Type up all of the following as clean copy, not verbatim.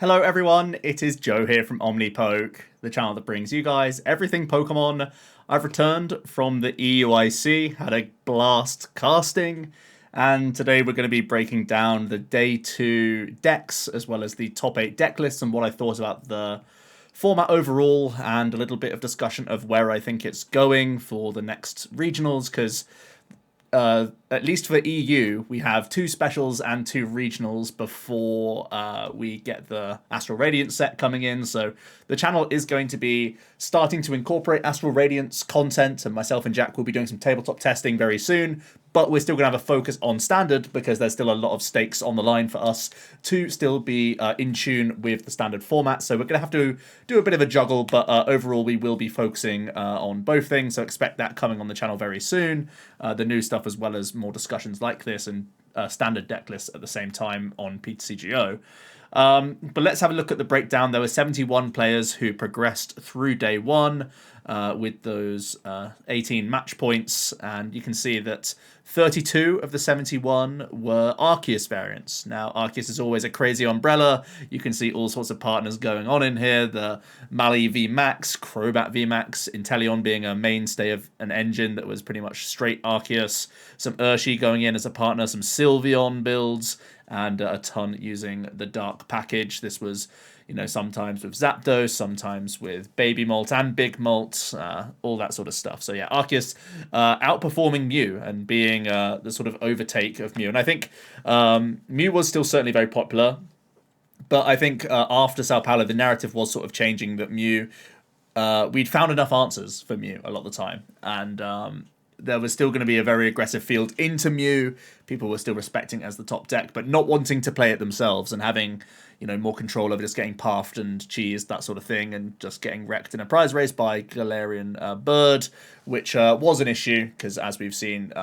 Hello everyone, it is Joe here from Omnipoke, the channel that brings you guys everything Pokemon. I've returned from the EUIC, had a blast casting, and today we're going to be breaking down the Day 2 decks, as well as the top 8 deck lists and what I thought about the format overall, and a little bit of discussion of where I think it's going for the next regionals, because at least for EU, we have 2 specials and 2 regionals before we get the Astral Radiance set coming in. So the channel is going to be starting to incorporate Astral Radiance content, and myself and Jack will be doing some tabletop testing very soon. But we're still going to have a focus on standard because there's still a lot of stakes on the line for us to still be in tune with the standard format. So we're going to have to do a bit of a juggle, but overall we will be focusing on both things. So expect that coming on the channel very soon. The new stuff, as well as more discussions like this and standard deck lists at the same time on TCGO. But let's have a look at the breakdown. There were 71 players who progressed through day 1 with those 18 match points, and you can see that 32 of the 71 were Arceus variants. Now, Arceus is always a crazy umbrella. You can see all sorts of partners going on in here. The Mali VMAX, Crobat VMAX, Inteleon being a mainstay of an engine that was pretty much straight Arceus. Some Urshifu going in as a partner, some Sylveon builds, and a ton using the Dark package. This was, sometimes with Zapdos, sometimes with Baby Molt and Big Molt, all that sort of stuff. So yeah, Arceus outperforming Mew and being the sort of overtake of Mew. And I think Mew was still certainly very popular, but I think after Sao Paulo, the narrative was sort of changing that Mew, we'd found enough answers for Mew a lot of the time. And there was still going to be a very aggressive field into Mew. People were still respecting it as the top deck, but not wanting to play it themselves and having, more control over just getting pathed and cheesed, that sort of thing, and just getting wrecked in a prize race by Galarian Bird, which was an issue, because as we've seen,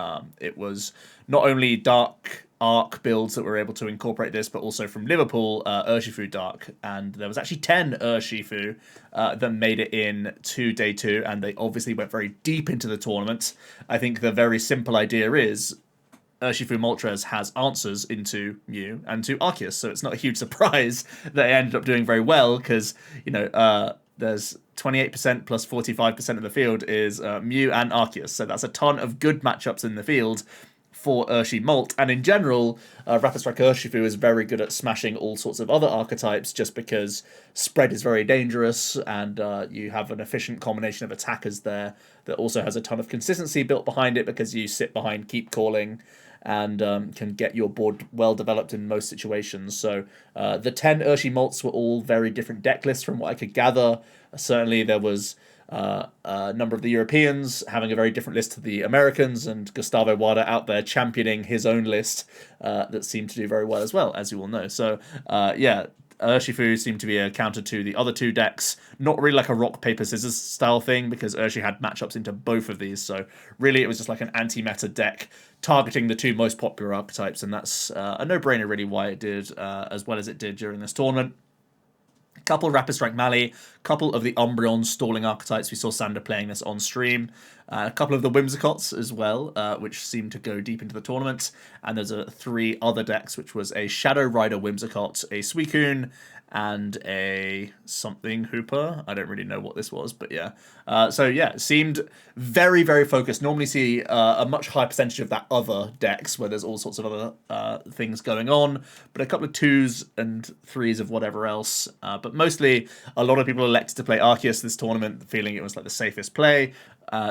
it was not only Dark Arc builds that were able to incorporate this, but also from Liverpool, Urshifu Dark, and there was actually 10 Urshifu that made it in to day 2, and they obviously went very deep into the tournament. I think the very simple idea is Urshifu Moltres has answers into Mew and to Arceus, so it's not a huge surprise that it ended up doing very well, because there's 28% plus 45% of the field is Mew and Arceus, so that's a ton of good matchups in the field for Urshifu Molt. And in general, Rapid Strike Urshifu is very good at smashing all sorts of other archetypes, just because spread is very dangerous, and you have an efficient combination of attackers there that also has a ton of consistency built behind it, because you sit behind Keep Calling and can get your board well developed in most situations. So the 10 Urshifu Molts were all very different deck lists from what I could gather. Certainly there was a number of the Europeans having a very different list to the Americans, and Gustavo Wada out there championing his own list that seemed to do very well as well, as you all know. So Urshifu seemed to be a counter to the other 2 decks. Not really like a rock, paper, scissors style thing, because Urshifu had matchups into both of these. So really it was just like an anti-meta deck targeting the 2 most popular archetypes, and that's a no-brainer really why it did as well as it did during this tournament. Couple of Rapid Strike Mali, couple of the Umbreon stalling archetypes. We saw Sander playing this on stream. A couple of the Whimsicotts as well, which seemed to go deep into the tournament. And there's 3 other decks, which was a Shadow Rider Whimsicott, a Suicune, and a something Hooper. I don't really know what this was, but yeah. It seemed very, very focused. Normally see a much higher percentage of that other decks, where there's all sorts of other things going on, but a couple of 2s and 3s of whatever else. But mostly, a lot of people elected to play Arceus this tournament, feeling it was like the safest play.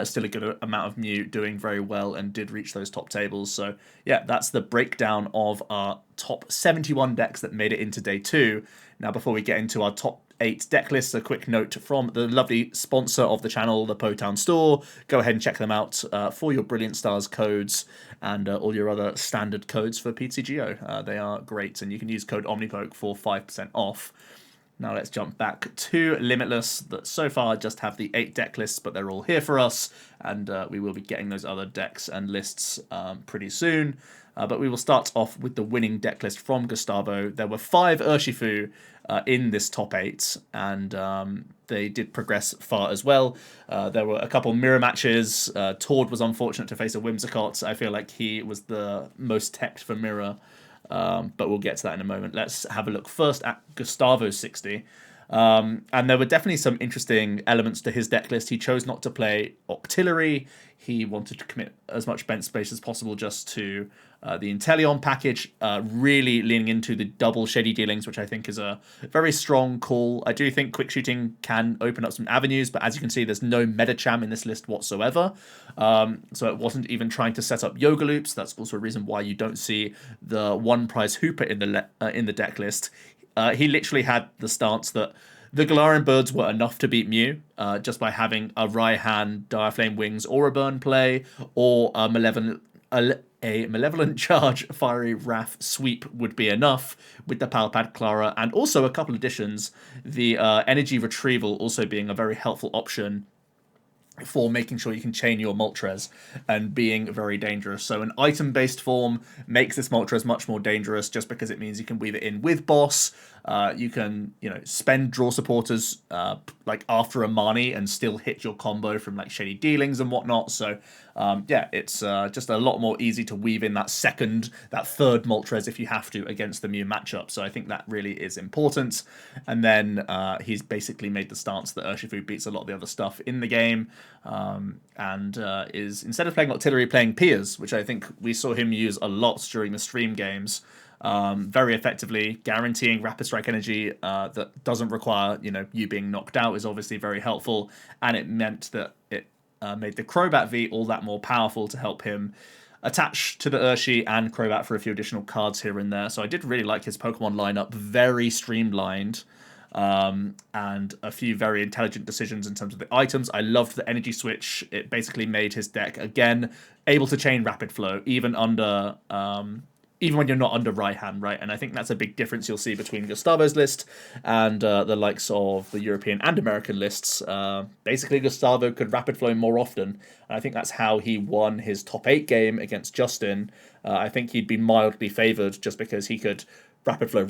Still a good amount of Mew doing very well and did reach those top tables. So yeah, that's the breakdown of our top 71 decks that made it into day 2. Now, before we get into our top 8 deck lists, a quick note from the lovely sponsor of the channel, the Potown Store. Go ahead and check them out for your Brilliant Stars codes and all your other standard codes for PTGO. They are great, and you can use code Omnipoke for 5% off. Now let's jump back to Limitless, that so far just have the 8 deck lists, but they're all here for us, and we will be getting those other decks and lists pretty soon. But we will start off with the winning deck list from Gustavo. There were 5 Urshifu in this top 8, and they did progress far as well. There were a couple mirror matches. Tord was unfortunate to face a Whimsicott. I feel like he was the most teched for mirror but we'll get to that in a moment. Let's have a look first at Gustavo's 60. And there were definitely some interesting elements to his deck list. He chose not to play Octillery. He wanted to commit as much bench space as possible just to the Inteleon package, really leaning into the double Shady Dealings, which I think is a very strong call. I do think Quick Shooting can open up some avenues, but as you can see, there's no Medicham in this list whatsoever. So it wasn't even trying to set up Yoga Loops. That's also a reason why you don't see the one prize Hooper in the deck list. He literally had the stance that the Galarian Birds were enough to beat Mew, just by having a Raihan, Dire Flame Wings, or a Burn play, or a Malevolent Charge Fiery Wrath sweep would be enough with the Palpad Clara, and also a couple additions, the Energy Retrieval also being a very helpful option for making sure you can chain your Moltres and being very dangerous. So an item-based form makes this Moltres much more dangerous just because it means you can weave it in with boss. You can, spend draw supporters like after a Mani and still hit your combo from like Shady Dealings and whatnot. So it's just a lot more easy to weave in that third Moltres if you have to against the Mew matchup. So I think that really is important. And then he's basically made the stance that Urshifu beats a lot of the other stuff in the game. And is, instead of playing Octillery, playing Piers, which I think we saw him use a lot during the stream games, very effectively. Guaranteeing rapid strike energy that doesn't require you being knocked out is obviously very helpful, and it meant that it made the Crobat V all that more powerful to help him attach to the Urshi and Crobat for a few additional cards here and there. So I did really like his Pokemon lineup, very streamlined. And a few very intelligent decisions in terms of the items. I loved the energy switch. It basically made his deck, again, able to chain Rapid Flow, even when you're not under Raihan, right? And I think that's a big difference you'll see between Gustavo's list and the likes of the European and American lists. Basically, Gustavo could Rapid Flow more often, and I think that's how he won his top 8 game against Justin. I think he'd be mildly favoured just because he could Rapid Flow,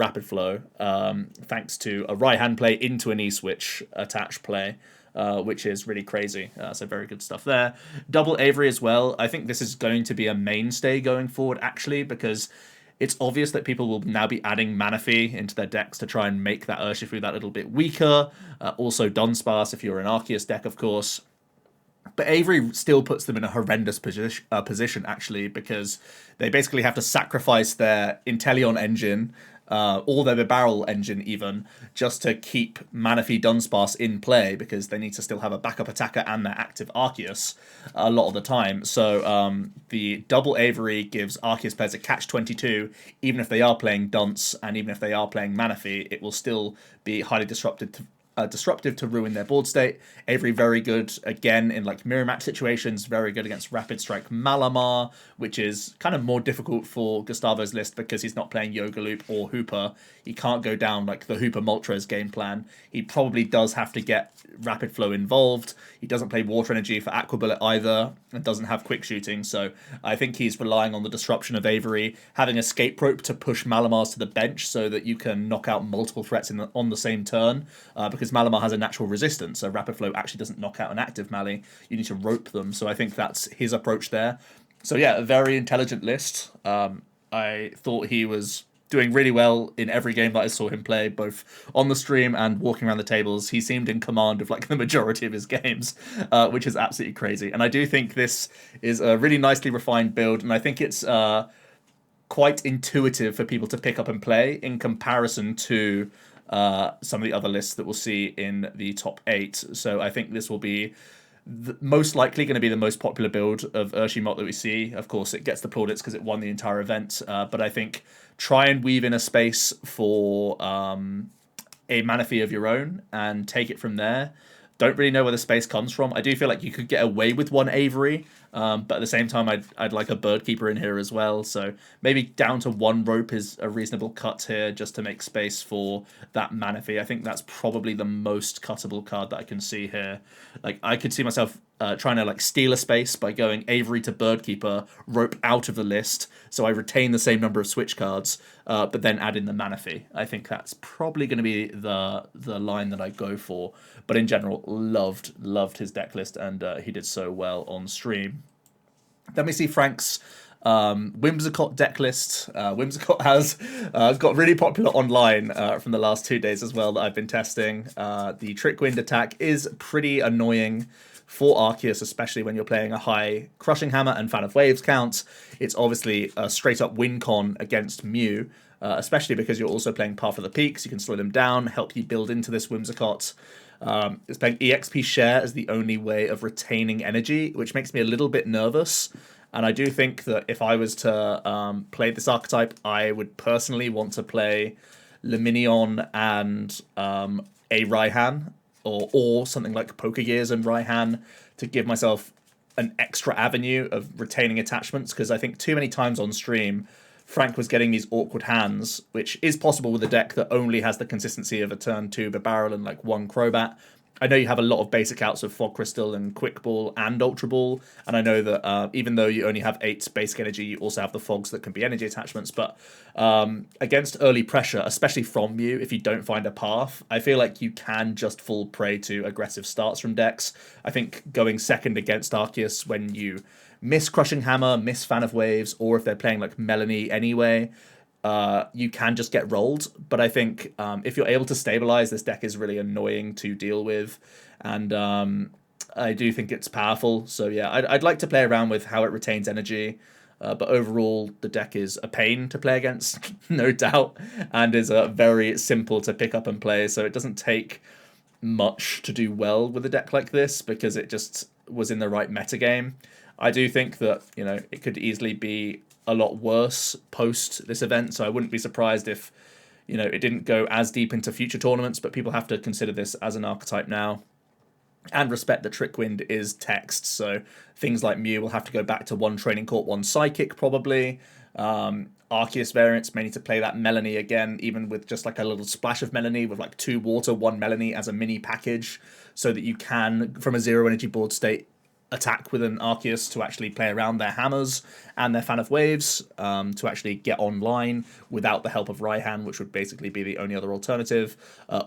thanks to a right-hand play into an E-switch attach play, which is really crazy. So very good stuff there. Double Avery as well. I think this is going to be a mainstay going forward, actually, because it's obvious that people will now be adding Manaphy into their decks to try and make that Urshifu that little bit weaker. Also Dunsparce if you're an Arceus deck, of course. But Avery still puts them in a horrendous position, actually, because they basically have to sacrifice their Inteleon engine, or their Barrel engine even, just to keep Manaphy Dunsparce in play, because they need to still have a backup attacker and their active Arceus a lot of the time. So the double Avery gives Arceus players a catch-22, even if they are playing Dunce, and even if they are playing Manaphy, it will still be highly disruptive to ruin their board state. Avery very good again in like mirror match situations, very good against Rapid Strike Malamar, which is kind of more difficult for Gustavo's list because he's not playing Yoga Loop or Hooper. He can't go down like the Hooper Moltres game plan. He probably does have to get Rapid Flow involved. He doesn't play Water Energy for Aqua Bullet either, and doesn't have Quick Shooting, so I think he's relying on the disruption of Avery, having Escape Rope to push Malamars to the bench so that you can knock out multiple threats on the same turn, because Malamar has a natural resistance, so Rapid Flow actually doesn't knock out an active Mali. You need to rope them, so I think that's his approach there. So yeah, a very intelligent list. I thought he was doing really well in every game that I saw him play, both on the stream and walking around the tables. He seemed in command of like the majority of his games, which is absolutely crazy. And I do think this is a really nicely refined build, and I think it's quite intuitive for people to pick up and play in comparison to some of the other lists that we'll see in the top 8. So I think this will be most likely going to be the most popular build of Urshimot that we see. Of course, it gets the plaudits because it won the entire event, but I think try and weave in a space for a Manaphy of your own and take it from there. Don't really know where the space comes from. I do feel like you could get away with one Avery, but at the same time, I'd like a Bird Keeper in here as well. So maybe down to one Rope is a reasonable cut here just to make space for that Manaphy. I think that's probably the most cuttable card that I can see here. Like I could see myself trying to like steal a space by going Avery to Bird Keeper, Rope out of the list, so I retain the same number of switch cards, but then add in the Manaphy. I think that's probably going to be the line that I go for. But in general, loved his deck list, and he did so well on stream. Then we see Frank's Whimsicott deck list. Whimsicott has got really popular online from the last 2 days as well that I've been testing. The Trick Wind attack is pretty annoying for Arceus, especially when you're playing a high Crushing Hammer and Fan of Waves count. It's obviously a straight up win con against Mew, especially because you're also playing Path of the Peaks. You can slow them down, help you build into this Whimsicott. It's playing EXP Share as the only way of retaining energy, which makes me a little bit nervous. And I do think that if I was to play this archetype, I would personally want to play Luminion and a Raihan, or something like Pokegears and Raihan to give myself an extra avenue of retaining attachments, because I think too many times on stream, Frank was getting these awkward hands, which is possible with a deck that only has the consistency of a turn 2 Barrel and like 1 Crobat. I know you have a lot of basic outs of Fog Crystal and Quick Ball and Ultra Ball, and I know that even though you only have 8 basic energy, you also have the Fogs that can be energy attachments, but against early pressure, especially from you, if you don't find a path, I feel like you can just fall prey to aggressive starts from decks. I think going second against Arceus when you miss Crushing Hammer, miss Fan of Waves, or if they're playing like Melanie anyway, you can just get rolled. But I think if you're able to stabilize, this deck is really annoying to deal with, and I do think it's powerful. So yeah, I'd like to play around with how it retains energy, but overall the deck is a pain to play against, no doubt, and is very simple to pick up and play. So it doesn't take much to do well with a deck like this because it just was in the right metagame. I do think that, you know, it could easily be a lot worse post this event, so I wouldn't be surprised if, you know, it didn't go as deep into future tournaments, but people have to consider this as an archetype now and respect that Trickwind is text, so things like Mew will have to go back to 1 Training Court, 1 Psychic probably. Arceus variants may need to play that Melanie again, even with just like a little splash of Melanie with like 2 Water, 1 Melanie as a mini package, so that you can, from a 0 energy board state, attack with an Arceus to actually play around their hammers and their Fan of Waves to actually get online without the help of Raihan, which would basically be the only other alternative,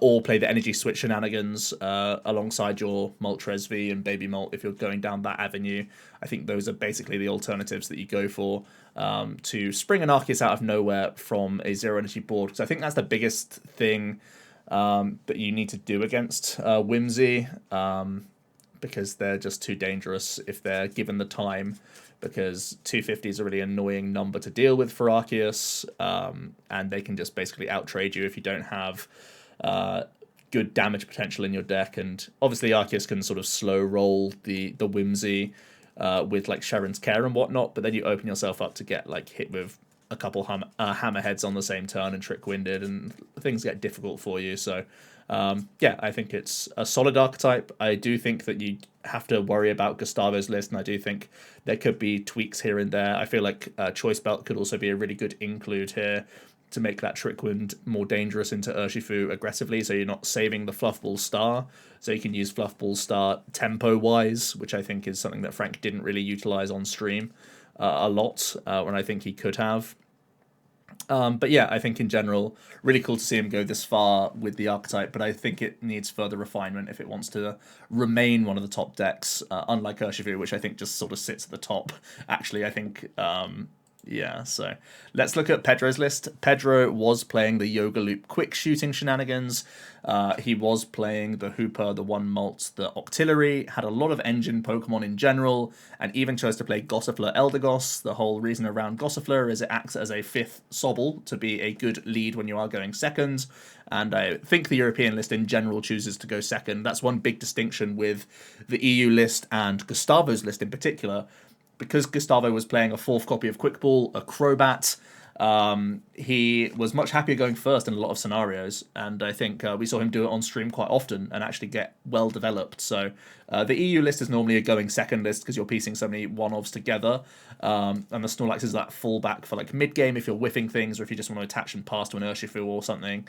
or play the energy switch shenanigans alongside your Moltres V and Baby Molt if you're going down that avenue. I think those are basically the alternatives that you go for to spring an Arceus out of nowhere from a 0 energy board, because I think that's the biggest thing that you need to do against Whimsy, because they're just too dangerous if they're given the time, because 250 is a really annoying number to deal with for Arceus, and they can just basically outtrade you if you don't have good damage potential in your deck. And obviously Arceus can sort of slow roll the Whimsy with like Sharon's Care and whatnot, but then you open yourself up to get like hit with a couple hammerheads on the same turn and trick-winded, and things get difficult for you. So yeah, I think it's a solid archetype. I do think that you have to worry about Gustavo's list, and I do think there could be tweaks here and there. I feel like Choice Belt could also be a really good include here to make that Trickwind more dangerous into Urshifu aggressively, so you're not saving the Fluffball Star, so you can use Fluffball Star tempo-wise, which I think is something that Frank didn't really utilize on stream a lot, when I think he could have. But yeah, I think in general, really cool to see him go this far with the archetype, but I think it needs further refinement if it wants to remain one of the top decks, unlike Urshifu, which I think just sort of sits at the top. Actually, I think, yeah, so let's look at Pedro's list. Pedro was playing the Yoga Loop quick shooting shenanigans. He was playing the Hooper, the 1 Molt, the Octillery, had a lot of engine Pokemon in general, and even chose to play Gossifleur Eldegoss. The whole reason around Gossifleur is it acts as a 5th Sobble to be a good lead when you are going second, and I think the European list in general chooses to go second. That's one big distinction with the EU list and Gustavo's list in particular, because Gustavo was playing a 4th copy of Quick Ball, a Crobat. He was much happier going first in a lot of scenarios, and I think we saw him do it on stream quite often and actually get well developed. So the EU list is normally a going second list because you're piecing so many one-offs together, and the Snorlax is that fallback for like mid-game if you're whiffing things or if you just want to attach and pass to an Urshifu or something,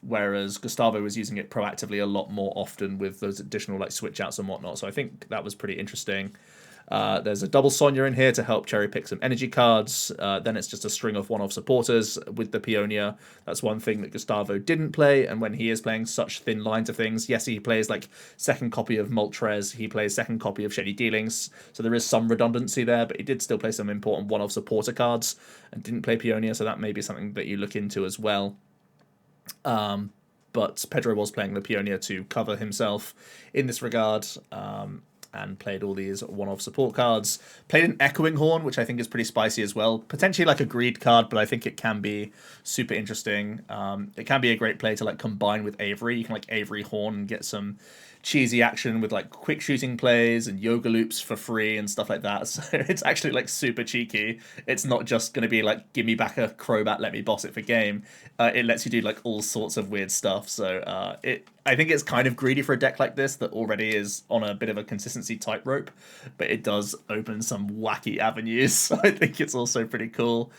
whereas Gustavo was using it proactively a lot more often with those additional like switch outs and whatnot. So I think that was pretty interesting. There's a double Sonya in here to help cherry pick some energy cards. Then it's just a string of one-off supporters with the Peonia. That's one thing that Gustavo didn't play, and when he is playing such thin lines of things, yes, he plays like second copy of Moltres, he plays second copy of Shady Dealings, so there is some redundancy there, but he did still play some important one-off supporter cards and didn't play Peonia, so that may be something that you look into as well. But Pedro was playing the Peonia to cover himself in this regard. And played all these one-off support cards. Played an Echoing Horn, which I think is pretty spicy as well. Potentially like a greed card, but I think it can be super interesting. It can be a great play to like combine with Avery. You can like Avery Horn and get some cheesy action with like quick shooting plays and yoga loops for free and stuff like that. So it's actually like super cheeky. It's not just going to be like, give me back a Crobat, let me boss it for game. It lets you do like all sorts of weird stuff. So I think it's kind of greedy for a deck like this that already is on a bit of a consistency tightrope, but it does open some wacky avenues. So I think it's also pretty cool.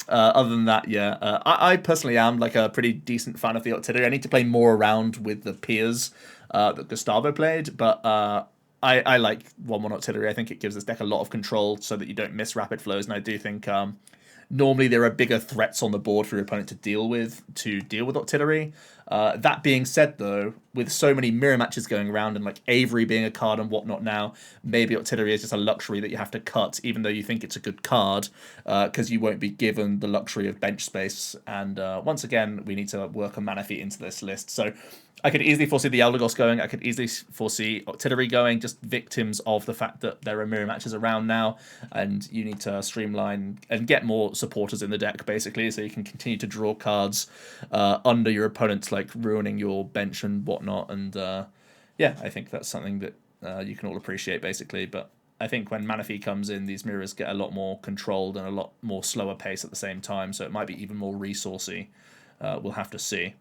Other than that, yeah, I personally am like a pretty decent fan of the Octillery. I need to play more around with the peers that Gustavo played, but I like 1/1 Octillery. I think it gives this deck a lot of control so that you don't miss rapid flows, and I do think normally there are bigger threats on the board for your opponent to deal with Octillery. That being said, though, with so many mirror matches going around and like Avery being a card and whatnot now, maybe Octillery is just a luxury that you have to cut, even though you think it's a good card, because you won't be given the luxury of bench space. And once again, we need to work a Manaphy into this list. So I could easily foresee the Eldegoss going. I could easily foresee Octillery going, just victims of the fact that there are mirror matches around now, and you need to streamline and get more supporters in the deck, basically, so you can continue to draw cards under your opponent's like ruining your bench and whatnot. And yeah, I think that's something that you can all appreciate, basically. But I think when Manaphy comes in, these mirrors get a lot more controlled and a lot more slower pace at the same time, so it might be even more resourcey. We'll have to see.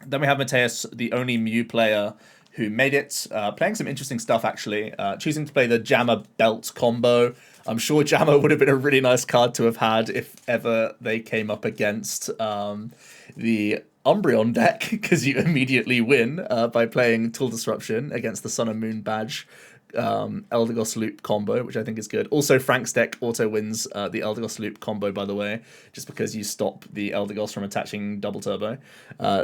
Then we have Mateus, the only Mew player who made it, playing some interesting stuff, actually. Choosing to play the Jammer Belt combo. I'm sure Jammer would have been a really nice card to have had if ever they came up against the Umbreon deck, because you immediately win by playing Tool Disruption against the Sun and Moon badge Eldegoss Loop combo, which I think is good. Also, Frank's deck auto wins the Eldegoss Loop combo, by the way, just because you stop the Eldegoss from attaching double turbo.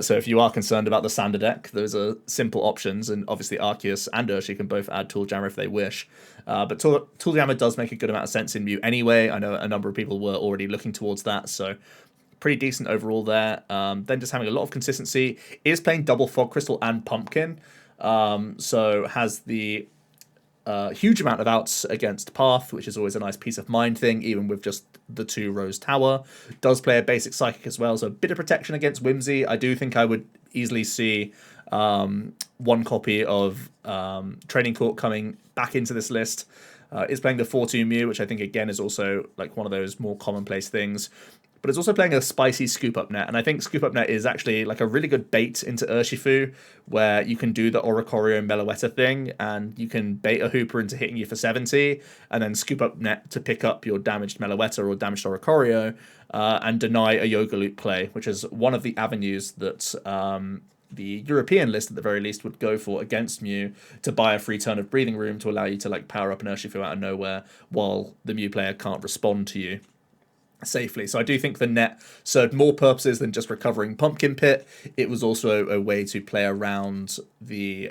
So if you are concerned about the Sander deck, those are simple options, and obviously Arceus and Urshifu can both add Tool Jammer if they wish. But Tool Jammer does make a good amount of sense in Mew anyway. I know a number of people were already looking towards that, so pretty decent overall there. Then just having a lot of consistency. Is playing double Fog Crystal and Pumpkin, so has the huge amount of outs against Path, which is always a nice peace of mind thing, even with just the 2 Rose Tower. Does play a basic Psychic as well, so a bit of protection against Whimsy. I do think I would easily see one copy of Training Court coming back into this list. Is playing the 4-2 Mew, which I think again is also like one of those more commonplace things. But it's also playing a spicy Scoop Up Net, and I think Scoop Up Net is actually like a really good bait into Urshifu, where you can do the Oricorio and Meloetta thing, and you can bait a Hooper into hitting you for 70, and then Scoop Up Net to pick up your damaged Meloetta or damaged Oricorio, and deny a Yoga Loop play, which is one of the avenues that the European list, at the very least, would go for against Mew, to buy a free turn of Breathing Room to allow you to like power up an Urshifu out of nowhere while the Mew player can't respond to you safely. So I do think the net served more purposes than just recovering Pumpkin Pit. It was also a way to play around the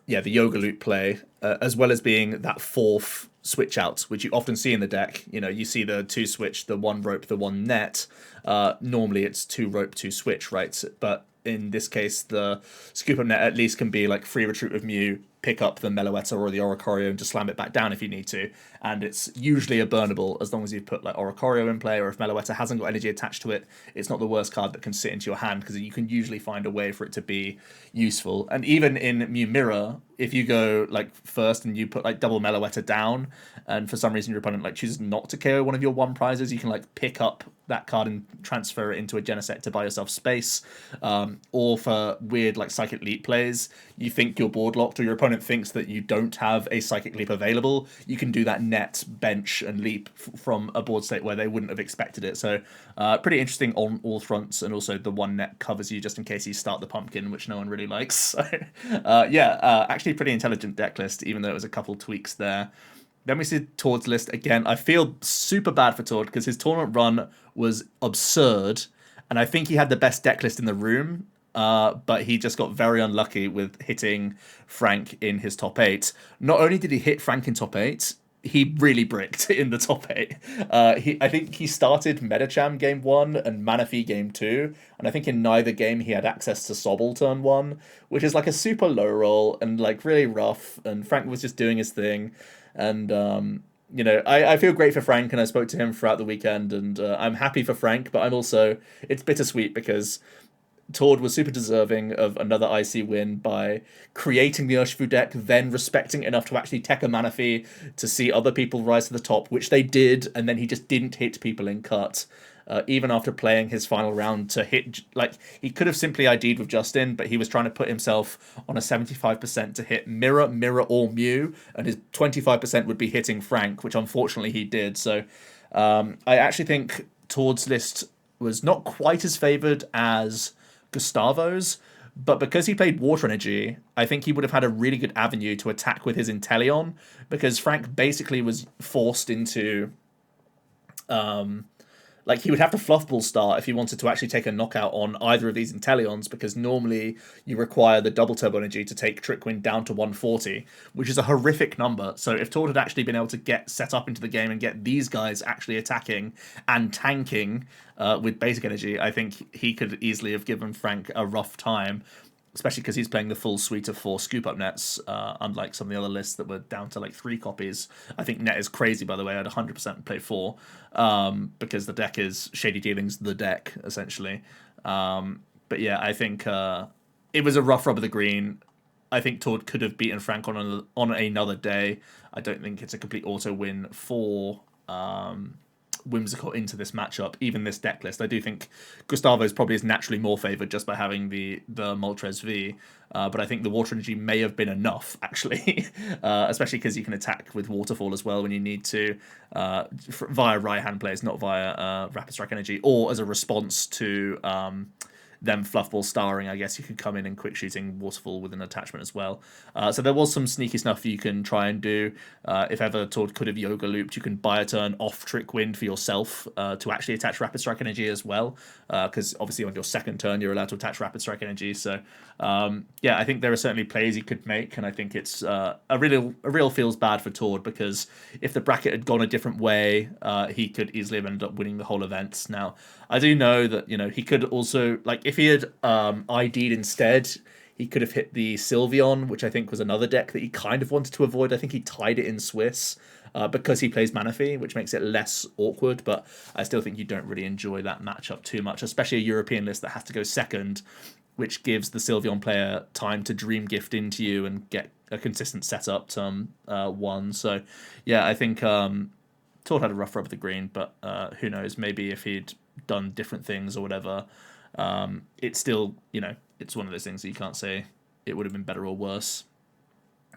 the Yoga Loop play, as well as being that 4th switch out, which you often see in the deck. You know, you see the 2 switch, the 1 rope, the 1 net. Normally it's 2 rope, 2 switch, right? But in this case, the Scoop Up Net at least can be like free retreat with Mew, pick up the Meloetta or the Oricorio and just slam it back down if you need to. And it's usually a burnable as long as you put like Oricorio in play, or if Meloetta hasn't got energy attached to it, it's not the worst card that can sit into your hand, because you can usually find a way for it to be useful. And even in Mew Mirror, if you go like first and you put like double Meloetta down, and for some reason your opponent like chooses not to KO one of your 1 prizes, you can like pick up that card and transfer it into a Genesect to buy yourself space, or for weird like Psychic Leap plays, you think you're board locked or your opponent thinks that you don't have a Psychic Leap available, you can do that net, bench, and leap from a board state where they wouldn't have expected it. So pretty interesting on all fronts, and also the one net covers you just in case you start the pumpkin, which no one really likes. So actually pretty intelligent deck list, even though it was a couple tweaks there. Then we see Tord's list again. I feel super bad for Tord because his tournament run was absurd, and I think he had the best deck list in the room, but he just got very unlucky with hitting Frank in his top 8. Not only did he hit Frank in top 8, he really bricked in the top 8. I think he started Metacham game 1 and Manaphy game 2, and I think in neither game he had access to Sobble turn 1, which is like a super low roll and like really rough, and Frank was just doing his thing. And I feel great for Frank, and I spoke to him throughout the weekend, and I'm happy for Frank, but it's bittersweet because Tord was super deserving of another IC win by creating the Urshifu deck, then respecting it enough to actually tech a Manaphy to see other people rise to the top, which they did, and then he just didn't hit people in cut. Even after playing his final round to hit, like, he could have simply ID'd with Justin, but he was trying to put himself on a 75% to hit Mirror, or Mew, and his 25% would be hitting Frank, which unfortunately he did. So I actually think Tord's list was not quite as favoured as Gustavo's, but because he played Water Energy, I think he would have had a really good avenue to attack with his Inteleon, because Frank basically was forced into... he would have to Fluffball start if he wanted to actually take a knockout on either of these Inteleons, because normally you require the double turbo energy to take Trickwind down to 140, which is a horrific number. So if Tord had actually been able to get set up into the game and get these guys actually attacking and tanking with basic energy, I think he could easily have given Frank a rough time, especially because he's playing the full suite of 4 scoop-up nets, unlike some of the other lists that were down to like 3 copies. I think net is crazy, by the way. I'd 100% play 4, because the deck is Shady Dealings, the deck, essentially. But yeah, I think it was a rough rub of the green. I think Tord could have beaten Frank on another day. I don't think it's a complete auto win for... Whimsicott into this matchup, even this deck list. I do think Gustavo's probably is naturally more favoured just by having the Moltres V, but I think the Water Energy may have been enough, actually, especially because you can attack with Waterfall as well when you need to, via right-hand plays, not via Rapid Strike Energy, or as a response to... them Fluffball starring, I guess you could come in and quick shooting Waterfall with an attachment as well. So there was some sneaky stuff you can try and do. If ever Tord could have Yoga Looped, you can buy a turn off Trickwind for yourself to actually attach Rapid Strike Energy as well, because obviously on your second turn you're allowed to attach Rapid Strike Energy. So yeah, I think there are certainly plays you could make, and I think it's a real feels bad for Tord, because if the bracket had gone a different way, he could easily have ended up winning the whole event. Now, I do know that, he could also, like, if he had ID'd instead, he could have hit the Sylveon, which I think was another deck that he kind of wanted to avoid. I think he tied it in Swiss because he plays Manaphy, which makes it less awkward, but I still think you don't really enjoy that matchup too much, especially a European list that has to go second, which gives the Sylveon player time to Dream Gift into you and get a consistent setup turn 1. So yeah, I think Tord had a rough rub of the green, but who knows, maybe if he'd done different things or whatever, it's still, it's one of those things that you can't say it would have been better or worse.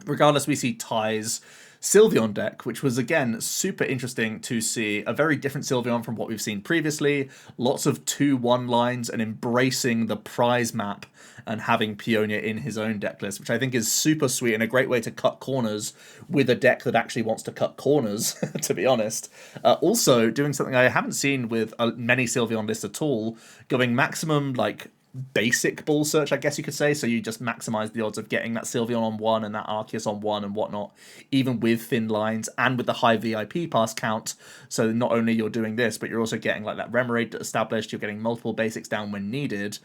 Regardless, we see Ty's Sylveon deck, which was, again, super interesting to see. A very different Sylveon from what we've seen previously. Lots of 2-1 lines and embracing the prize map and having Peonia in his own deck list, which I think is super sweet and a great way to cut corners with a deck that actually wants to cut corners, to be honest. Also, doing something I haven't seen with many Sylveon lists at all, going maximum, like, basic ball search, I guess you could say. So you just maximize the odds of getting that Sylveon on 1 and that Arceus on 1 and whatnot, even with thin lines and with the high VIP pass count. So not only you're doing this, but you're also getting like that Remoraid established, you're getting multiple basics down when needed,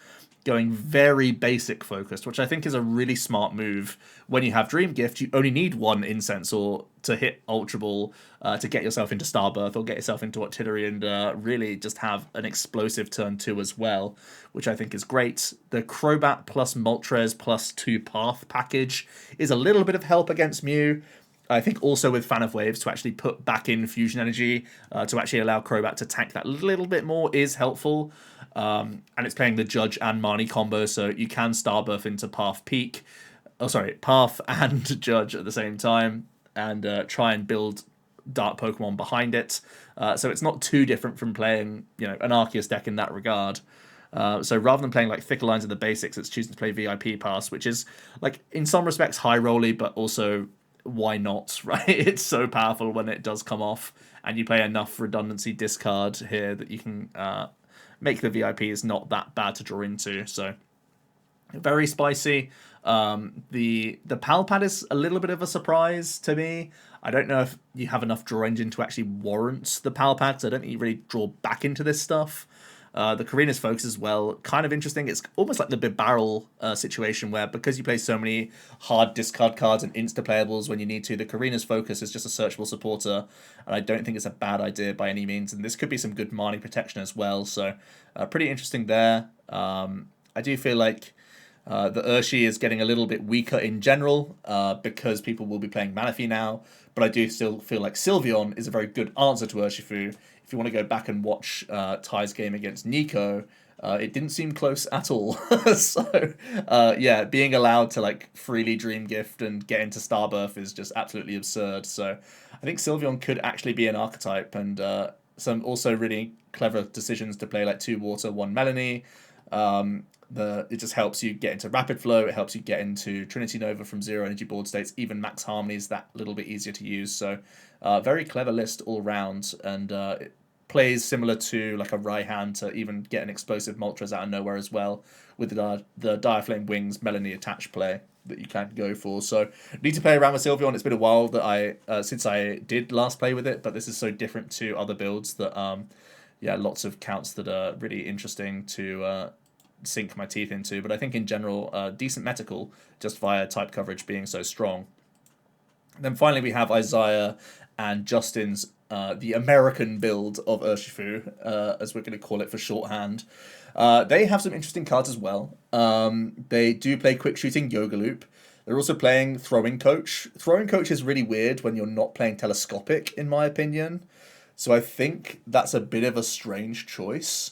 going very basic focused, which I think is a really smart move. When you have Dream Gift, you only need 1 Incense or to hit Ultra Ball to get yourself into Starbirth or get yourself into Artillery and really just have an explosive turn 2 as well, which I think is great. The Crobat plus Moltres plus 2 Path package is a little bit of help against Mew. I think also with Fan of Waves to actually put back in Fusion Energy to actually allow Crobat to tank that little bit more is helpful. And it's playing the Judge and Marnie combo, so you can Starbirth into Path Peak. Oh, sorry, Path and Judge at the same time, and try and build Dark Pokemon behind it. So it's not too different from playing, an Arceus deck in that regard. So rather than playing like thicker lines of the basics, it's choosing to play VIP Pass, which is like in some respects high rolly, but also why not, right? It's so powerful when it does come off, and you play enough redundancy discard here that you can make the VIPs not that bad to draw into. So very spicy. The Pal Pad is a little bit of a surprise to me. I don't know if you have enough draw engine to actually warrant the Pal Pad, so I don't think you really draw back into this stuff. The Karina's Focus as well, kind of interesting. It's almost like the Big Barrel situation where because you play so many hard discard cards and insta-playables when you need to, the Karina's Focus is just a searchable supporter, and I don't think it's a bad idea by any means, and this could be some good Marnie protection as well, so pretty interesting there. I do feel like the Urshi is getting a little bit weaker in general because people will be playing Manaphy now, but I do still feel like Sylveon is a very good answer to Urshifu. If you want to go back and watch Ty's game against Nico, it didn't seem close at all. So, yeah, being allowed to like freely Dream Gift and get into Starbirth is just absolutely absurd. So I think Sylveon could actually be an archetype, and some also really clever decisions to play like 2 Water, 1 Melanie. It just helps you get into Rapid Flow, it helps you get into Trinity Nova from 0 energy board states, even Max Harmony is that little bit easier to use, so very clever list all round, and it plays similar to like a Raihan to even get an explosive Moltres out of nowhere as well, with the Direflame Wings Melanie attached play that you can go for. So need to play around with Sylveon. It's been a while that since I did last play with it, but this is so different to other builds that yeah, lots of counts that are really interesting to sink my teeth into, but I think in general, decent metical, just via type coverage being so strong. And then finally we have Isaiah and Justin's, the American build of Urshifu, as we're going to call it for shorthand. They have some interesting cards as well. They do play Quick Shooting Yoga Loop. They're also playing Throwing Coach. Throwing Coach is really weird when you're not playing Telescopic, in my opinion. So I think that's a bit of a strange choice.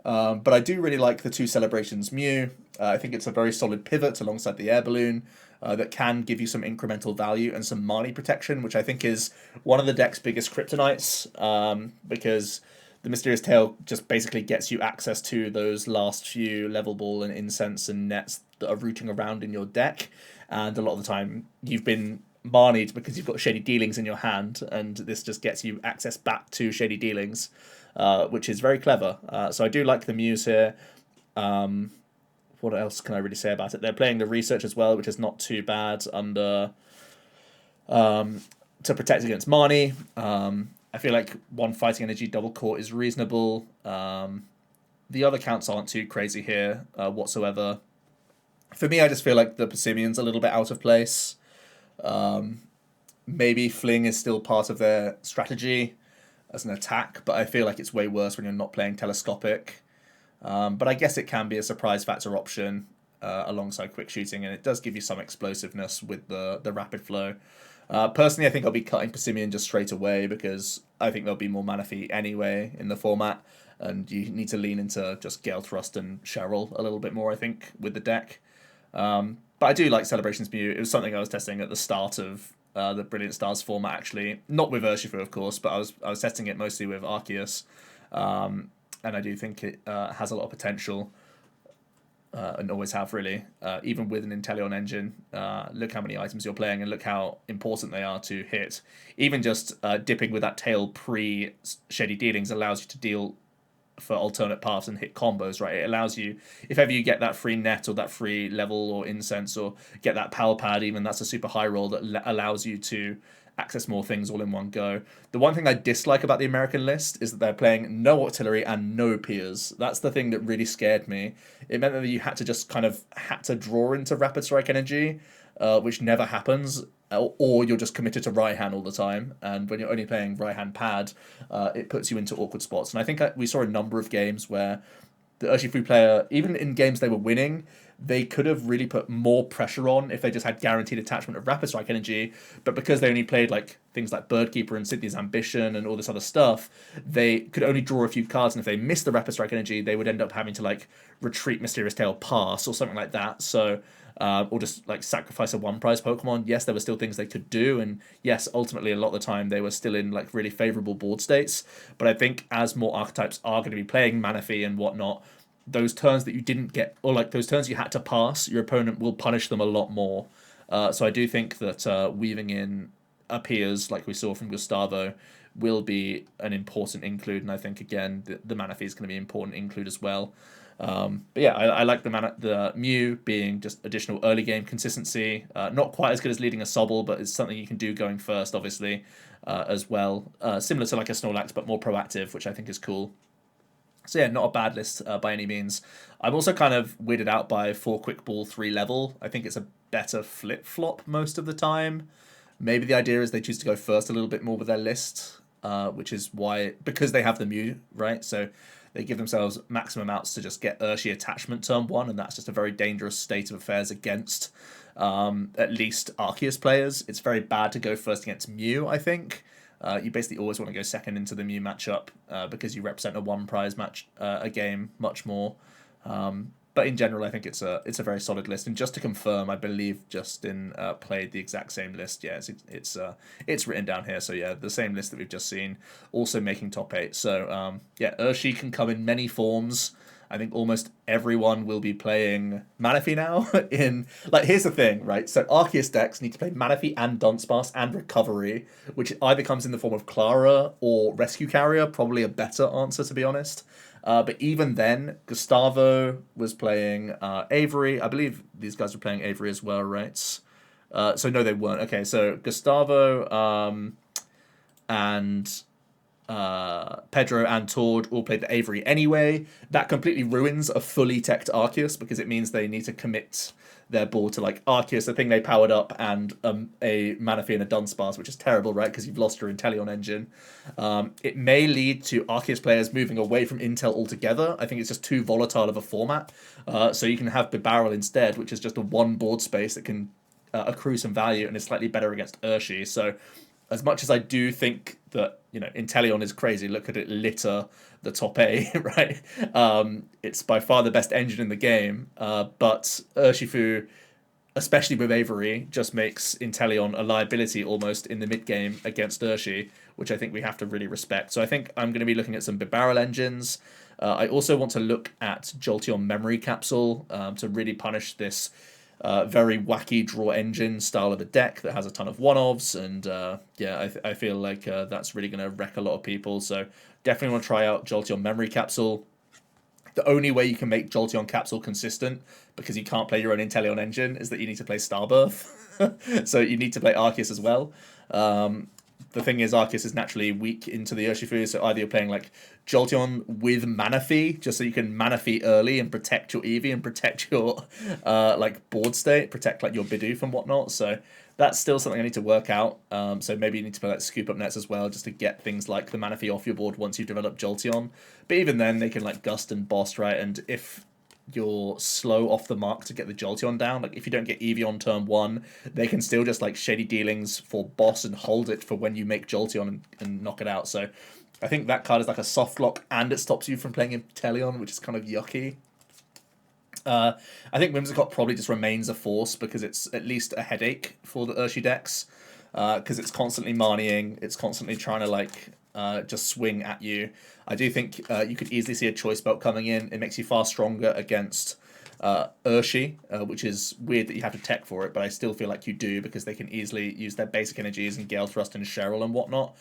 But I do really like the 2 Celebrations Mew. I think it's a very solid pivot alongside the Air Balloon that can give you some incremental value and some Marnie protection, which I think is one of the deck's biggest kryptonites, because the Mysterious Tail just basically gets you access to those last few Level Ball and Incense and Nets that are rooting around in your deck, and a lot of the time you've been Marnied because you've got Shady Dealings in your hand, and this just gets you access back to Shady Dealings. Which is very clever. So I do like the Muse here. What else can I really say about it? They're playing the Research as well, which is not too bad under to protect against Marnie. I feel like 1 Fighting Energy Double Court is reasonable. The other counts aren't too crazy here whatsoever. For me, I just feel like the Persimion's a little bit out of place. Maybe Fling is still part of their strategy as an attack, but I feel like it's way worse when you're not playing Telescopic. But I guess it can be a surprise factor option alongside Quick Shooting, and it does give you some explosiveness with the Rapid Flow. Personally, I think I'll be cutting Persimion just straight away because I think there'll be more Manaphy anyway in the format, and you need to lean into just Gale Thrust and Cheryl a little bit more, I think, with the deck. But I do like Celebrations Mew. It was something I was testing at the start of the Brilliant Stars format, actually. Not with Urshifu, of course, but I was testing it mostly with Arceus. And I do think it has a lot of potential, and always have, really. Even with an Inteleon engine, look how many items you're playing and look how important they are to hit. Even just dipping with that tail pre-Shady Dealings allows you to deal for alternate paths and hit combos, right? It allows you, if ever you get that free net or that free level or incense or get that pal pad, even that's a super high roll that allows you to access more things all in one go. The one thing I dislike about the American list is that they're playing no artillery and no peers. That's the thing that really scared me. It meant that you had to just kind of draw into Rapid Strike Energy, which never happens, or you're just committed to Raihan all the time, and when you're only playing Raihan pad, it puts you into awkward spots. And I think we saw a number of games where the Urshifu player, even in games they were winning, they could have really put more pressure on if they just had guaranteed attachment of Rapid Strike energy. But because they only played like things like Birdkeeper and Cynthia's Ambition and all this other stuff, they could only draw a few cards, and if they missed the Rapid Strike energy, they would end up having to like retreat Mysterious Tail Pass or something like that. So or just like sacrifice a one prize Pokemon. Yes, there were still things they could do, and yes, ultimately a lot of the time they were still in like really favorable board states. But I think as more archetypes are going to be playing Manaphy and whatnot, those turns that you didn't get, or like those turns you had to pass, your opponent will punish them a lot more. So I do think that weaving in appears, like we saw from Gustavo, will be an important include, and I think again the Manaphy is going to be an important include as well. But yeah, I like the Mew being just additional early game consistency. Not quite as good as leading a Sobble, but it's something you can do going first, obviously, as well. Similar to like a Snorlax, but more proactive, which I think is cool. So yeah, not a bad list by any means. I'm also kind of weirded out by 4 Quick Ball 3 level. I think it's a better flip-flop most of the time. Maybe the idea is they choose to go first a little bit more with their list, which is why, because they have the Mew, right? So they give themselves maximum outs to just get Urshi attachment turn 1, and that's just a very dangerous state of affairs against at least Arceus players. It's very bad to go first against Mew, I think. You basically always want to go second into the Mew matchup because you represent a one prize match a game much more. But in general, I think it's a very solid list. And just to confirm, I believe Justin played the exact same list. Yeah, it's written down here. So yeah, the same list that we've just seen, also making top 8. So yeah, Urshi can come in many forms. I think almost everyone will be playing Manaphy now. Here's the thing, right? So Arceus decks need to play Manaphy and Dunsparce and Recovery, which either comes in the form of Clara or Rescue Carrier. Probably a better answer, to be honest. But even then, Gustavo was playing Avery. I believe these guys were playing Avery as well, right? So no, they weren't. Okay, so Gustavo and Pedro and Tord all played the Avery anyway. That completely ruins a fully teched Arceus because it means they need to commit their board to like Arceus, the thing they powered up, and a Manaphy and a Dunsparce, which is terrible, right? Because you've lost your Inteleon engine. It may lead to Arceus players moving away from Intel altogether. I think it's just too volatile of a format. So you can have Bibarel instead, which is just a one board space that can accrue some value and is slightly better against Urshi. So as much as I do think that, Inteleon is crazy, look at it litter the top A, right? It's by far the best engine in the game, but Urshifu, especially with Avery, just makes Inteleon a liability almost in the mid-game against Urshi, which I think we have to really respect. So I think I'm going to be looking at some Bibarel engines. I also want to look at Jolteon Memory Capsule to really punish this very wacky draw engine style of a deck that has a ton of one-offs, and I feel like that's really going to wreck a lot of people. So definitely want to try out Jolteon Memory Capsule. The only way you can make Jolteon Capsule consistent, because you can't play your own Inteleon engine, is that you need to play Starbirth. So you need to play Arceus as well. The thing is, Arceus is naturally weak into the Urshifu, so either you're playing like Jolteon with Manaphy, just so you can Manaphy early and protect your Eevee and protect your like board state, protect like your Bidoof and whatnot. So that's still something I need to work out. So maybe you need to play like Scoop Up Nets as well, just to get things like the Manaphy off your board once you've developed Jolteon. But even then, they can like Gust and Boss, right? And if you're slow off the mark to get the Jolteon down, like if you don't get Eevee on turn 1, they can still just like Shady Dealings for Boss and hold it for when you make Jolteon and knock it out. So I think that card is like a soft lock, and it stops you from playing Inteleon, which is kind of yucky. I think Whimsicott probably just remains a force because it's at least a headache for the Urshi decks, because it's constantly Marnieing, it's constantly trying to like just swing at you. I do think you could easily see a Choice Belt coming in. It makes you far stronger against Urshi, which is weird that you have to tech for it, but I still feel like you do, because they can easily use their basic energies and Gale Thrust and Cheryl and whatnot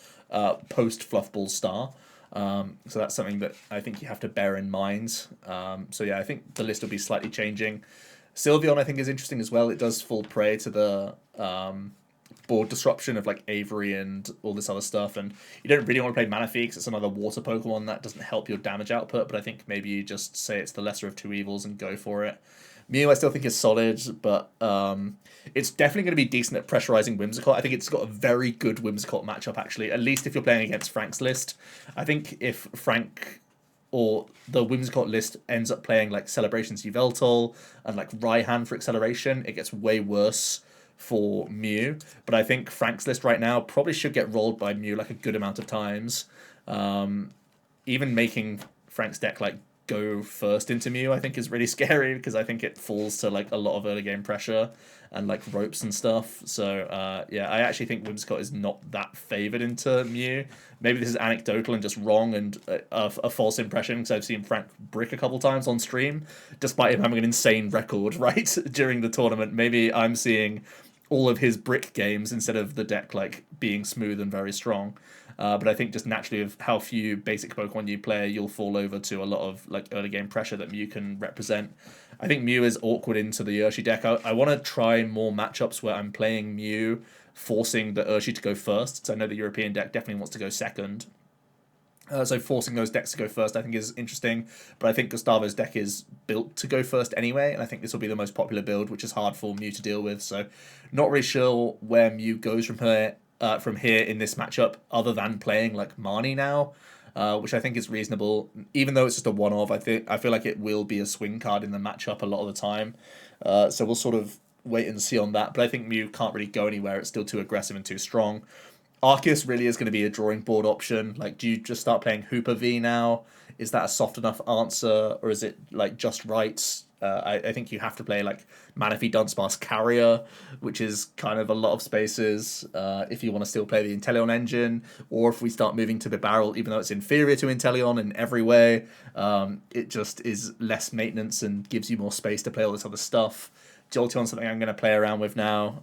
post Fluffball Star. So that's something that I think you have to bear in mind. So yeah, I think the list will be slightly changing. Sylveon, I think, is interesting as well. It does fall prey to the board disruption of like Avery and all this other stuff, and you don't really want to play Manaphy because it's another water Pokemon that doesn't help your damage output, but I think maybe you just say it's the lesser of two evils and go for it. Mew I still think is solid, but it's definitely going to be decent at pressurizing Whimsicott. I think it's got a very good Whimsicott matchup, actually, at least if you're playing against Frank's list. I think if Frank or the Whimsicott list ends up playing like Celebrations Yveltal and like Raihan for acceleration, it gets way worse for Mew. But I think Frank's list right now probably should get rolled by Mew like a good amount of times. Even making Frank's deck like go first into Mew, I think is really scary because I think it falls to like a lot of early game pressure and like ropes and stuff. So yeah, I actually think Whimsicott is not that favored into Mew. Maybe this is anecdotal and just wrong and a false impression because I've seen Frank brick a couple times on stream, despite him having an insane record right during the tournament. Maybe I'm seeing all of his brick games instead of the deck like being smooth and very strong. But I think just naturally of how few basic Pokemon you play, you'll fall over to a lot of like early game pressure that Mew can represent. I think Mew is awkward into the Urshi deck. I want to try more matchups where I'm playing Mew, forcing the Urshi to go first. So I know the European deck definitely wants to go second. So forcing those decks to go first, I think, is interesting. But I think Gustavo's deck is built to go first anyway, and I think this will be the most popular build, which is hard for Mew to deal with. So not really sure where Mew goes from here. From here in this matchup, other than playing like Marnie now, which I think is reasonable. Even though it's just a one-off, I feel like it will be a swing card in the matchup a lot of the time. So we'll sort of wait and see on that. But I think Mew can't really go anywhere. It's still too aggressive and too strong. Arceus really is going to be a drawing board option. Like, do you just start playing Hooper V now? Is that a soft enough answer, or is it like just right? I think you have to play like Manaphy Dunsparce Carrier, which is kind of a lot of spaces if you want to still play the Inteleon engine, or if we start moving to the barrel, even though it's inferior to Inteleon in every way, it just is less maintenance and gives you more space to play all this other stuff. Jolteon's something I'm going to play around with now.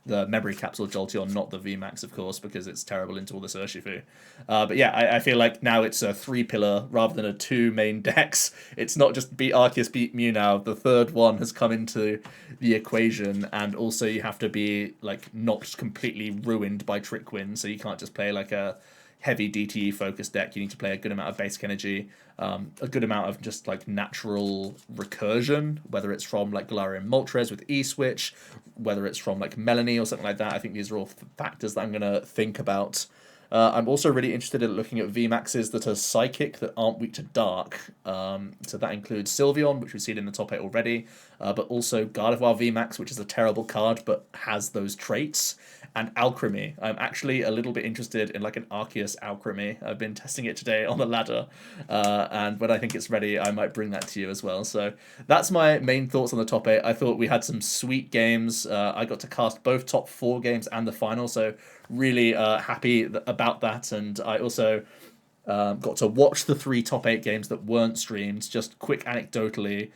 The memory capsule Jolteon, not the VMAX, of course, because it's terrible into all this Urshifu. But yeah, I feel like now it's a 3-pillar rather than a 2 main decks. It's not just beat Arceus, beat Mew now. The third one has come into the equation, and also you have to be like not completely ruined by Trick Wind, so you can't just play like a heavy DTE focused deck. You need to play a good amount of basic energy, a good amount of just like natural recursion, whether it's from like Galarian Moltres with E-Switch, whether it's from like Melanie or something like that. I think these are all factors that I'm going to think about. I'm also really interested in looking at VMAXs that are psychic, that aren't weak to dark. So that includes Sylveon, which we've seen in the top 8 already, but also Gardevoir VMAX, which is a terrible card but has those traits, and Alchemy. I'm actually a little bit interested in like an Arceus Alchemy. I've been testing it today on the ladder, and when I think it's ready, I might bring that to you as well. So that's my main thoughts on the top 8. I thought we had some sweet games. I got to cast both top 4 games and the final, so really happy about that. And I also got to watch the 3 top 8 games that weren't streamed. Just quick anecdotally,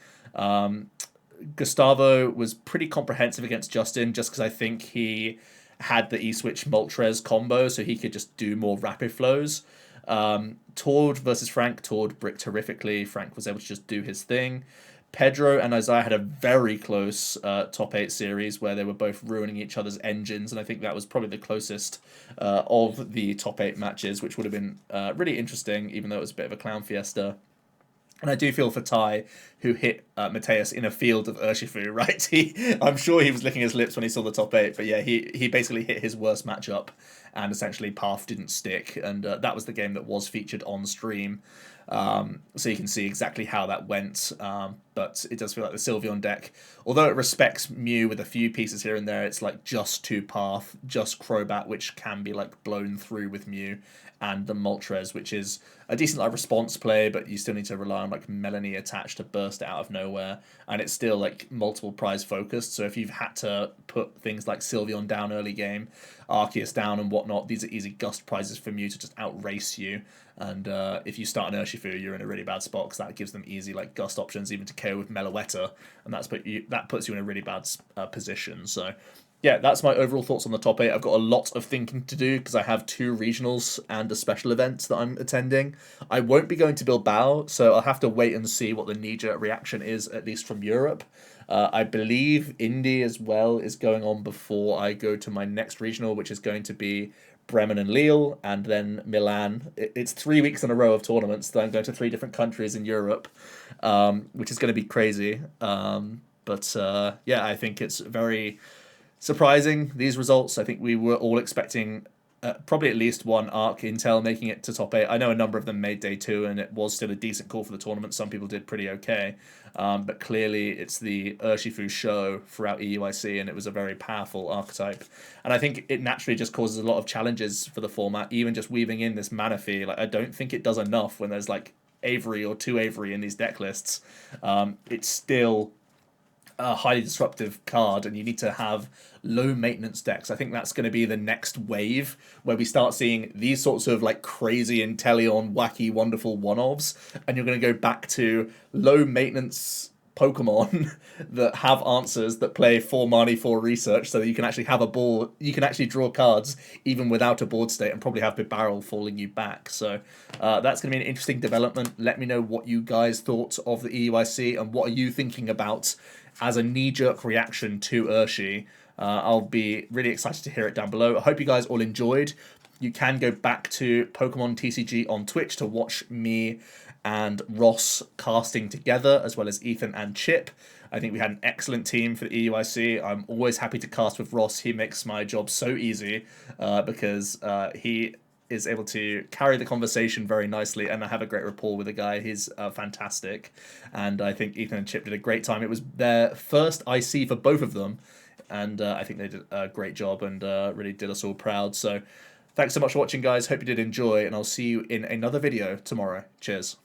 Gustavo was pretty comprehensive against Justin, just because I think he had the E-Switch Moltres combo, so he could just do more rapid flows. Tord versus Frank, Tord bricked terrifically. Frank was able to just do his thing. Pedro and Isaiah had a very close top 8 series where they were both ruining each other's engines, and I think that was probably the closest of the top 8 matches, which would have been really interesting, even though it was a bit of a clown fiesta. And I do feel for Ty, who hit Mateus in a field of Urshifu, right? I'm sure he was licking his lips when he saw the top 8, but yeah, he basically hit his worst matchup, and essentially Path didn't stick, and that was the game that was featured on stream. So you can see exactly how that went, but it does feel like the Sylveon deck, although it respects Mew with a few pieces here and there, it's like just 2 Path, just Crobat, which can be like blown through with Mew, and the Moltres, which is a decent like response play, but you still need to rely on like Melanie attached to burst it out of nowhere, and it's still like multiple prize focused, so if you've had to put things like Sylveon down early game, Arceus down and whatnot, these are easy gust prizes for Mew to just outrace you. And if you start an Urshifu, you're in a really bad spot, because that gives them easy like gust options, even to KO with Meloetta, and that puts you in a really bad position. So yeah, that's my overall thoughts on the top 8. I've got a lot of thinking to do because I have 2 regionals and a special event that I'm attending. I won't be going to Bilbao, so I'll have to wait and see what the knee-jerk reaction is, at least from Europe. I believe Indy as well is going on before I go to my next regional, which is going to be Bremen and Lille, and then Milan. It's 3 weeks in a row of tournaments that I'm going to 3 different countries in Europe, which is going to be crazy. But yeah, I think it's very surprising, these results. I think we were all expecting probably at least one Arc Intel making it to top 8. I know a number of them made day 2, and it was still a decent call for the tournament. Some people did pretty okay. But clearly it's the Urshifu show throughout EUIC, and it was a very powerful archetype. And I think it naturally just causes a lot of challenges for the format, even just weaving in this Manaphy. Like, I don't think it does enough when there's like Avery or 2 Avery in these deck lists. It's still a highly disruptive card, and you need to have low maintenance decks. I think that's going to be the next wave where we start seeing these sorts of like crazy Inteleon, wacky, wonderful one-offs, and you're going to go back to low maintenance Pokemon that have answers, that play 4 money, 4 research, so that you can actually have a board, you can actually draw cards even without a board state, and probably have Big Barrel falling you back. So that's going to be an interesting development. Let me know what you guys thought of the EUIC, and what are you thinking about as a knee-jerk reaction to Urshi. I'll be really excited to hear it down below. I hope you guys all enjoyed. You can go back to Pokemon TCG on Twitch to watch me and Ross casting together, as well as Ethan and Chip. I think we had an excellent team for the EUIC. I'm always happy to cast with Ross. He makes my job so easy because he is able to carry the conversation very nicely, and I have a great rapport with the guy. He's fantastic, and I think Ethan and Chip did a great time. It was their first IC for both of them, and I think they did a great job, and really did us all proud. So thanks so much for watching, guys. Hope you did enjoy, and I'll see you in another video tomorrow. Cheers.